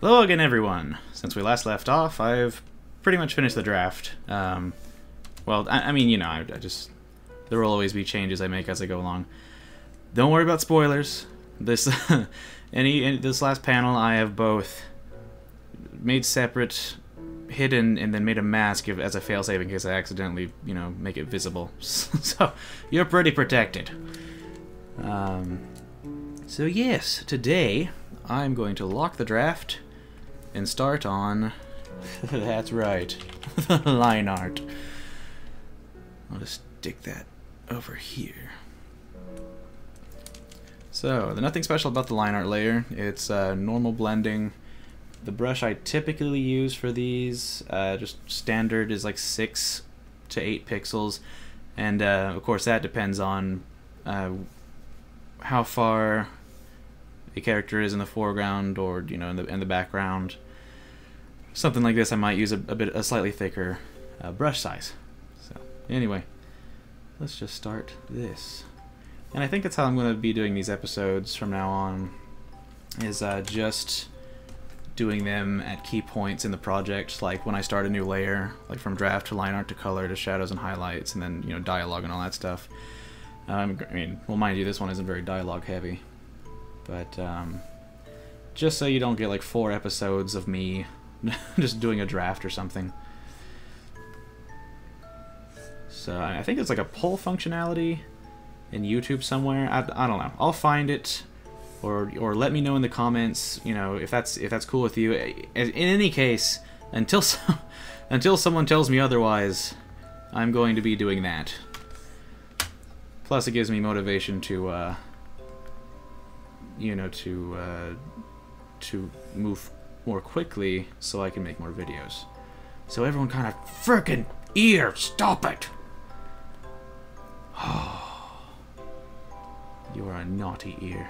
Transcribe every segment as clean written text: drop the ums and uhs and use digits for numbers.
Hello again, everyone. Since we last left off, I've pretty much finished the draft. Well, I mean, you know, I just... There will always be changes I make as I go along. Don't worry about spoilers. This this last panel, I have both made separate, hidden, and then made a mask as a failsafe in case I accidentally, you know, make it visible. So, you're pretty protected. So yes, today, I'm going to lock the draft and start on... That's right, the Lineart. I'll just stick that over here. So, there's nothing special about the Lineart layer. It's normal blending. The brush I typically use for these, just standard, is like 6 to 8 pixels. And of course that depends on how far a character is in the foreground or, you know, in the background. Something like this I might use a slightly thicker brush size. So anyway, let's just start this. And I think that's how I'm going to be doing these episodes from now on, is just doing them at key points in the project, like when I start a new layer, like from draft to line art to color to shadows and highlights, and then, you know, dialogue and all that stuff. I mean, well, mind you, this one isn't very dialogue heavy, but just so you don't get like 4 episodes of me just doing a draft or something. So I think it's like a poll functionality in YouTube somewhere. I don't know. I'll find it, or let me know in the comments. You know, if that's cool with you. In any case, until someone tells me otherwise, I'm going to be doing that. Plus, it gives me motivation to you know, to move more quickly so I can make more videos. So everyone kind of frickin' ear, stop it! You are a naughty ear.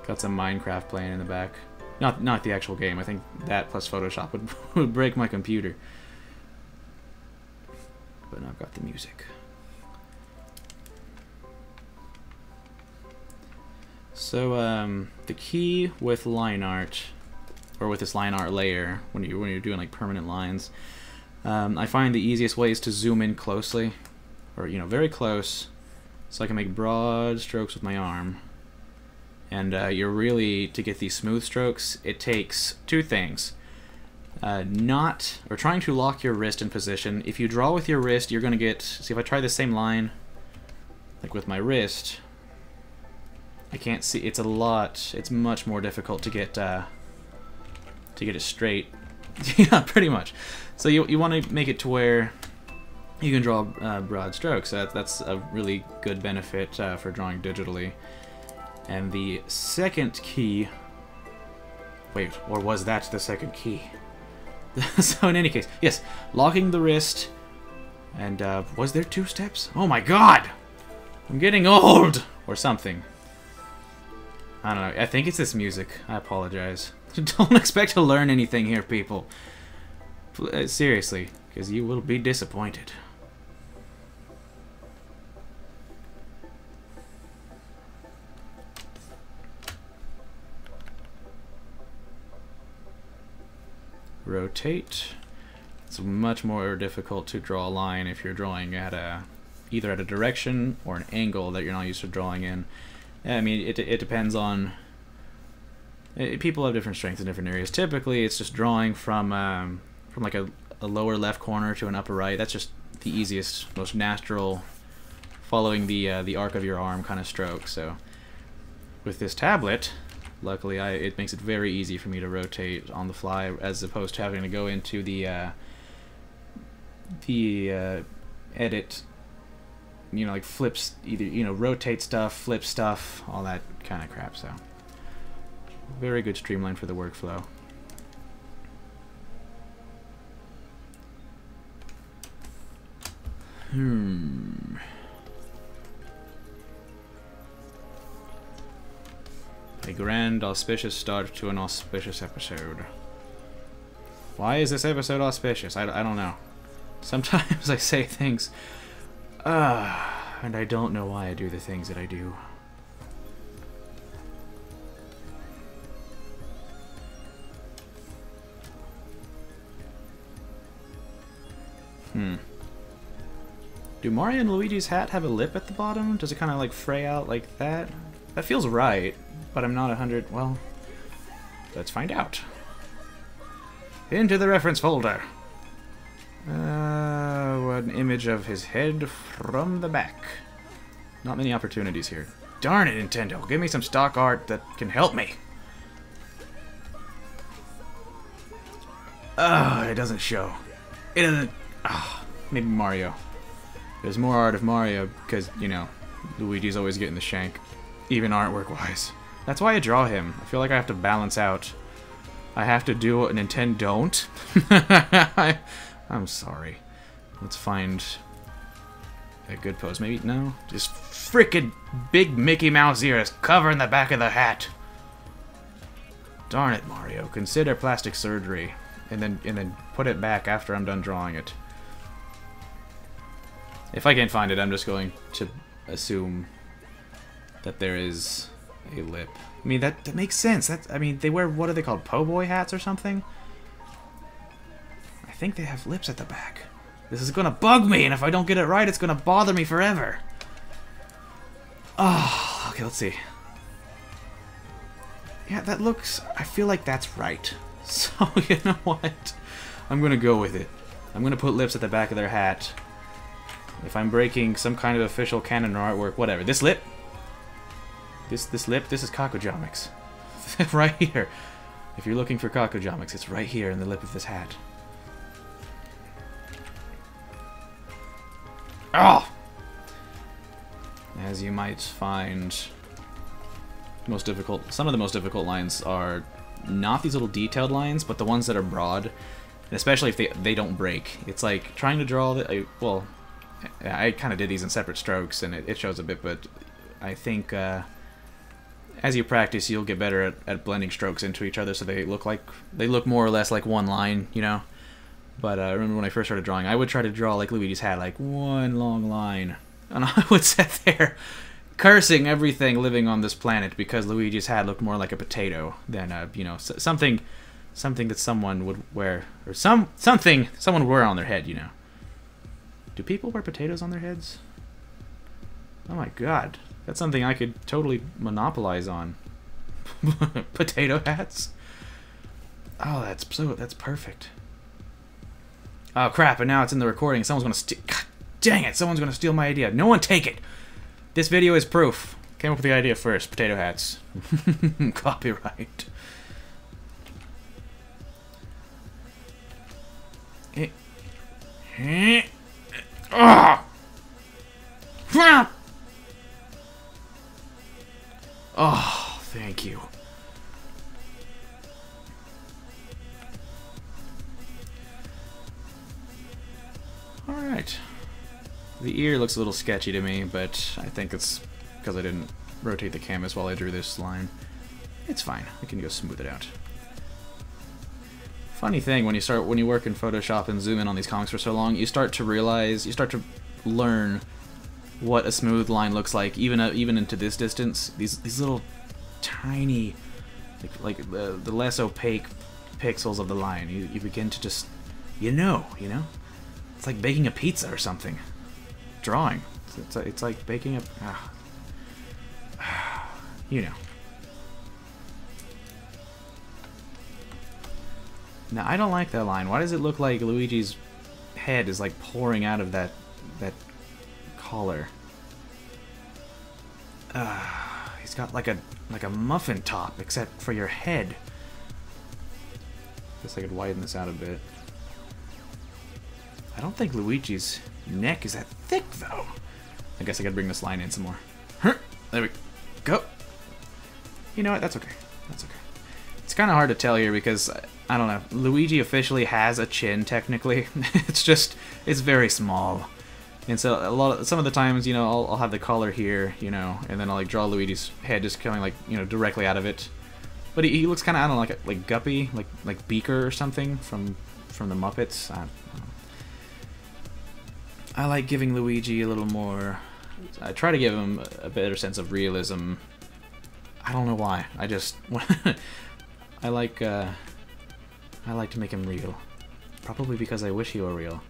Got some Minecraft playing in the back. Not the actual game. I think that plus Photoshop would break my computer. But now I've got the music. So the key with Lineart, or with this Lineart layer, when you're doing like permanent lines, I find the easiest way is to zoom in closely, or, you know, very close, so I can make broad strokes with my arm. And you're really, to get these smooth strokes, it takes 2 things. Trying to lock your wrist in position. If you draw with your wrist, you're gonna get, see, if I try the same line, like with my wrist, I can't see, it's much more difficult to get it straight. Yeah, pretty much. So you want to make it to where you can draw broad strokes. That's a really good benefit for drawing digitally. And the second key... Wait, or was that the second key? So in any case, yes, locking the wrist. And was there 2 steps? Oh my god! I'm getting old! Or something. I don't know. I think it's this music. I apologize. Don't expect to learn anything here, people. Seriously, because you will be disappointed. Rotate. It's much more difficult to draw a line if you're drawing at either at a direction or an angle that you're not used to drawing in. I mean, it depends on... People have different strengths in different areas. Typically, it's just drawing from like a lower left corner to an upper right. That's just the easiest, most natural, following the arc of your arm kind of stroke. So, with this tablet, luckily, it makes it very easy for me to rotate on the fly, as opposed to having to go into the edit, you know, like flips, either, you know, rotate stuff, flip stuff, all that kind of crap. So, very good streamline for the workflow. A grand, auspicious start to an auspicious episode. Why is this episode auspicious? I don't know. Sometimes I say things And I don't know why I do the things that I do. Do Mario and Luigi's hat have a lip at the bottom? Does it kind of like fray out like that? That feels right, but I'm not 100... Well, let's find out. Into the reference folder. An image of his head from the back. Not many opportunities here. Darn it, Nintendo. Give me some stock art that can help me. It doesn't show. It doesn't... maybe Mario. There's more art of Mario because, you know, Luigi's always getting the shank. Even artwork-wise. That's why I draw him. I feel like I have to balance out. I have to do what Nintendo don't. I'm sorry. Let's find a good pose. Maybe, no? Just frickin' big Mickey Mouse ears covering the back of the hat. Darn it, Mario. Consider plastic surgery. And then put it back after I'm done drawing it. If I can't find it, I'm just going to assume that there is a lip. I mean, that makes sense. I mean, they wear, what are they called, po' boy hats or something? I think they have lips at the back. This is gonna bug me, and if I don't get it right, it's gonna bother me forever. Oh, okay, let's see. Yeah, that looks... I feel like that's right. So, you know what? I'm gonna go with it. I'm gonna put lips at the back of their hat. If I'm breaking some kind of official canon or artwork, whatever. This lip? This lip? This is KakuJomics. Right here. If you're looking for KakuJomics, it's right here in the lip of this hat. Oh! As you might find, most difficult. Some of the most difficult lines are not these little detailed lines, but the ones that are broad, and especially if they don't break. It's like trying to draw the well. I kind of did these in separate strokes, and it shows a bit, but I think as you practice, you'll get better at blending strokes into each other, so they look more or less like one line, you know. But I remember when I first started drawing, I would try to draw like Luigi's hat, like one long line, and I would sit there cursing everything living on this planet because Luigi's hat looked more like a potato than you know, something that someone would wear, or something someone would wear on their head, you know. Do people wear potatoes on their heads? Oh my god. That's something I could totally monopolize on. Potato hats? Oh, that's perfect. Oh crap, and now it's in the recording. Someone's gonna steal... Dang it, someone's gonna steal my idea. No one take it! This video is proof. Came up with the idea first. Potato hats. Copyright. Oh, thank you. Alright. The ear looks a little sketchy to me, but I think it's because I didn't rotate the canvas while I drew this line. It's fine. I can go smooth it out. Funny thing, when you work in Photoshop and zoom in on these comics for so long, you start to learn what a smooth line looks like, even into this distance. These little tiny, like the less opaque pixels of the line. You begin to just, you know. It's like baking a pizza or something. Drawing. It's like baking a, you know. Now, I don't like that line. Why does it look like Luigi's head is like pouring out of that collar? He's got like a muffin top, except for your head. Guess I could widen this out a bit. I don't think Luigi's neck is that thick, though. I guess I gotta bring this line in some more. There we go. You know what? That's okay. That's okay. It's kind of hard to tell here because, I don't know, Luigi officially has a chin, technically. It's very small. And so some of the times, you know, I'll have the collar here, you know, and then I'll like draw Luigi's head just coming like, you know, directly out of it. But he looks kind of, I don't know, like Guppy, like Beaker or something from the Muppets. I like giving Luigi a little more I try to give them a better sense of realism. I don't know why. I just I like to make him real. Probably because I wish he were real.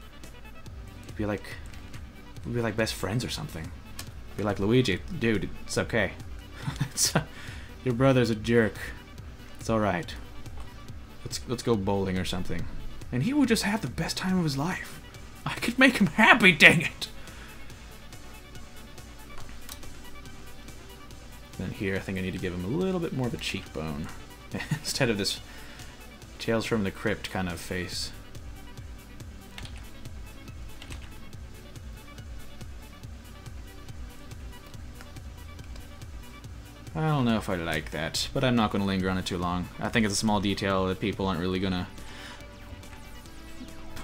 We'd be like best friends or something. Be like, Luigi, dude, it's okay. Your brother's a jerk. It's all right. Let's go bowling or something. And he would just have the best time of his life. I could make him happy, dang it! Then here, I think I need to give him a little bit more of a cheekbone. Instead of this Tales from the Crypt kind of face. I don't know if I like that, but I'm not going to linger on it too long. I think it's a small detail that people aren't really going to...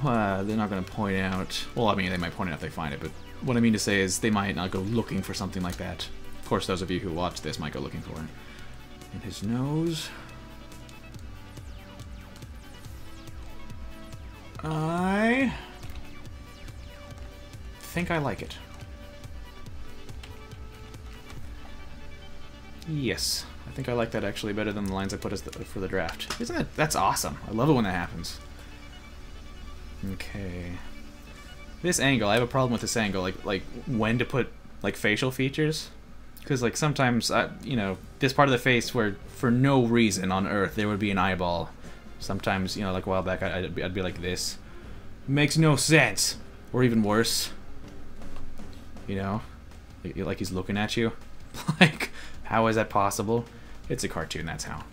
they're not going to point out... Well, I mean, they might point it out if they find it, but what I mean to say is they might not go looking for something like that. Of course, those of you who watch this might go looking for it. And his nose... I think I like it. Yes, I think I like that actually better than the lines I put as for the draft. Isn't it? That's awesome. I love it when that happens. Okay. This angle, I have a problem with this angle, like when to put like facial features, because like sometimes you know, this part of the face where for no reason on earth there would be an eyeball. Sometimes, you know, like a while back I'd be like this. Makes no sense. Or even worse. You know, like he's looking at you. Like, how is that possible? It's a cartoon, that's how.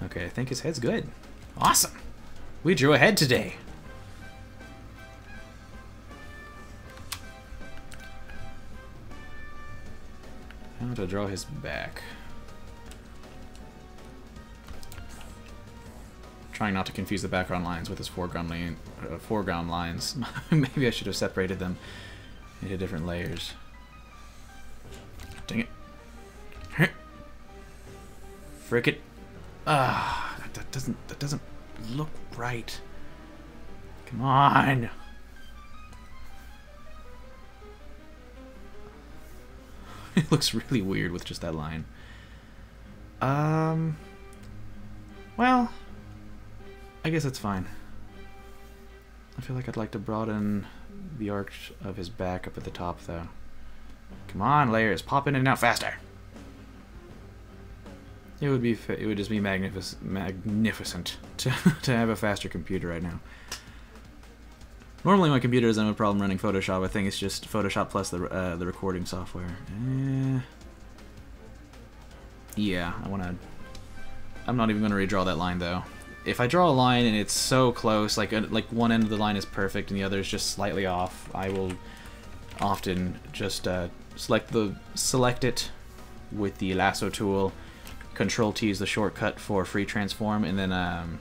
Okay, I think his head's good. Awesome! We drew a head today! How to draw his back. Trying not to confuse the background lines with his foreground lines. Maybe I should have separated them into different layers. Dang it. Frick it. Ah, that doesn't look right. Come on. It looks really weird with just that line. Well, I guess it's fine. I feel like I'd like to broaden the arch of his back up at the top, though. Come on, layers, pop in and out faster. It would just be magnificent to have a faster computer right now. Normally, my computer doesn't have a problem running Photoshop. I think it's just Photoshop plus the recording software. Yeah, I'm not even going to redraw that line though. If I draw a line and it's so close, like one end of the line is perfect and the other is just slightly off, I will often just select it with the lasso tool. Control T is the shortcut for free transform, and then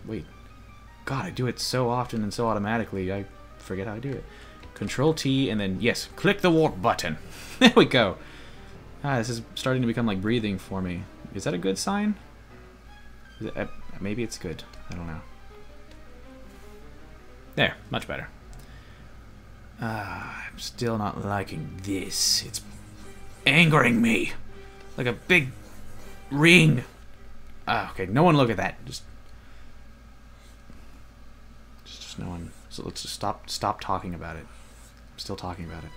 wait, God, I do it so often and so automatically I forget how I do it. Control T and then yes, click the warp button. There we go. This is starting to become like breathing for me. Is that a good sign? Maybe it's good. I don't know. There, much better. I'm still not liking this. It's angering me. Like a big ring. Okay, no one look at that. Just no one. So let's just stop talking about it. I'm still talking about it.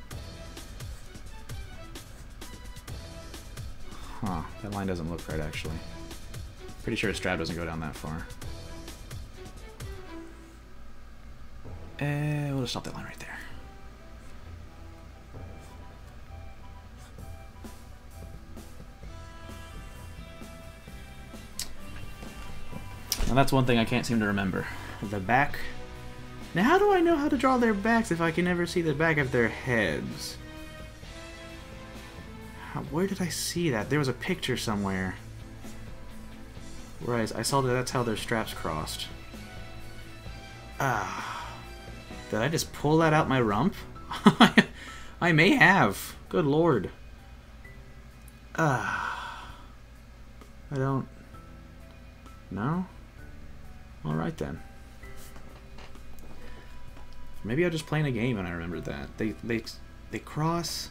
Huh, that line doesn't look right actually. Pretty sure his strap doesn't go down that far. We'll just stop that line right there. Now that's one thing I can't seem to remember. The back. Now how do I know how to draw their backs if I can never see the back of their heads? Where did I see that? There was a picture somewhere. Where I saw that that's how their straps crossed. Did I just pull that out my rump? I may have. Good lord. I don't... No? Alright then. Maybe I was just playing a game and I remembered that. They cross.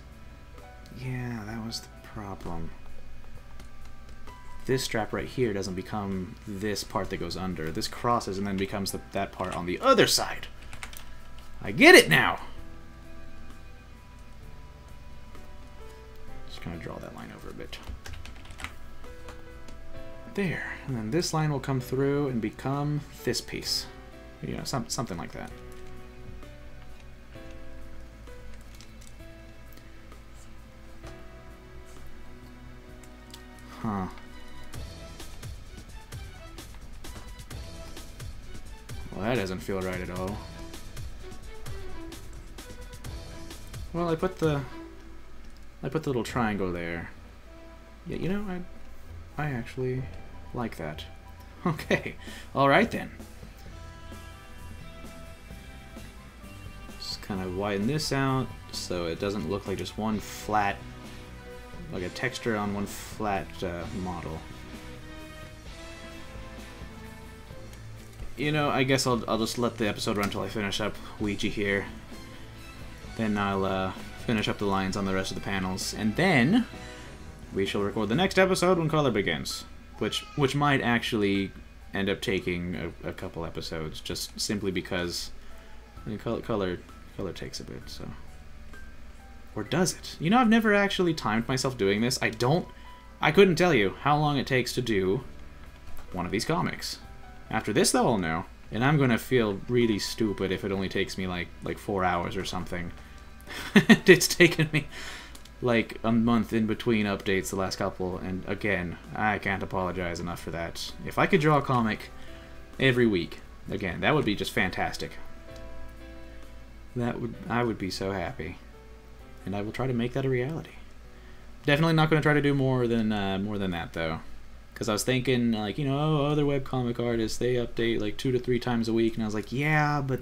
Yeah, that was the problem. This strap right here doesn't become this part that goes under. This crosses and then becomes that part on the other side. I get it now! Just kind of draw that line over a bit. There. And then this line will come through and become this piece. You know, something like that. Huh. Well, that doesn't feel right at all. Well, I put the little triangle there. Yeah, you know, I actually like that. Okay. All right then. Just kind of widen this out so it doesn't look like just one flat, like a texture on one flat model. You know, I guess I'll just let the episode run until I finish up Ouija here. Then I'll finish up the lines on the rest of the panels, and then we shall record the next episode when color begins, which might actually end up taking a couple episodes, just simply because I mean, color takes a bit. So, or does it? You know, I've never actually timed myself doing this. I couldn't tell you how long it takes to do one of these comics. After this, though, I'll know. And I'm gonna feel really stupid if it only takes me like 4 hours or something. It's taken me like a month in between updates the last couple, and again, I can't apologize enough for that. If I could draw a comic every week, again, that would be just fantastic. I would be so happy. And I will try to make that a reality. Definitely not gonna try to do more than that though. Because I was thinking, like, you know, oh, other webcomic artists, they update like 2 to 3 times a week. And I was like, yeah, but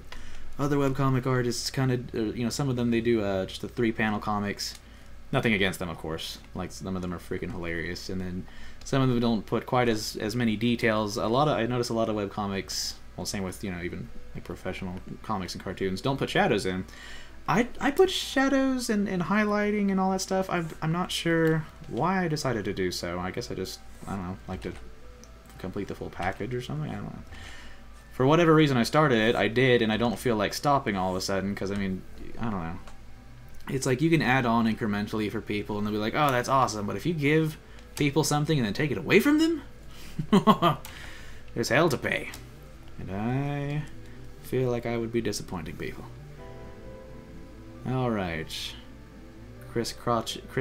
other webcomic artists kind of, you know, some of them, they do just the 3-panel comics. Nothing against them, of course. Like, some of them are freaking hilarious. And then some of them don't put quite as many details. I notice a lot of webcomics, well, same with, you know, even like professional comics and cartoons, don't put shadows in. I put shadows and highlighting and all that stuff. I'm not sure why I decided to do so. I guess I don't know, like to complete the full package or something. I don't know. For whatever reason I started it, I did, and I don't feel like stopping all of a sudden, because, I mean, I don't know. It's like you can add on incrementally for people, and they'll be like, oh, that's awesome, but if you give people something and then take it away from them, there's hell to pay. And I feel like I would be disappointing people. Alright. Chris Crotchy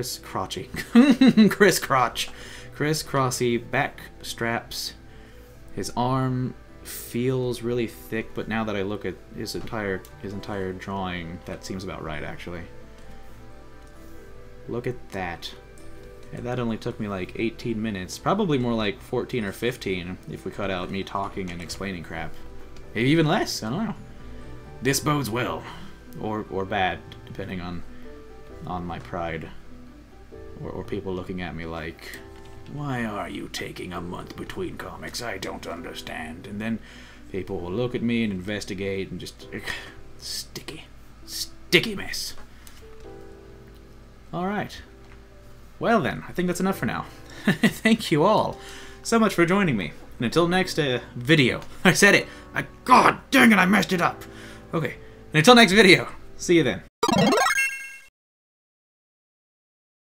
back straps. His arm feels really thick, but now that I look at his entire drawing, that seems about right, actually. Look at that. Yeah, that only took me like 18 minutes. Probably more like 14 or 15 if we cut out me talking and explaining crap. Maybe even less, I don't know. This bodes well. Or bad, depending on my pride. Or people looking at me like, why are you taking a month between comics? I don't understand. And then people will look at me and investigate and just... Sticky mess. Alright. Well then, I think that's enough for now. Thank you all so much for joining me. And until next video. I said it! God dang it, I messed it up! Okay. And until next video, see you then.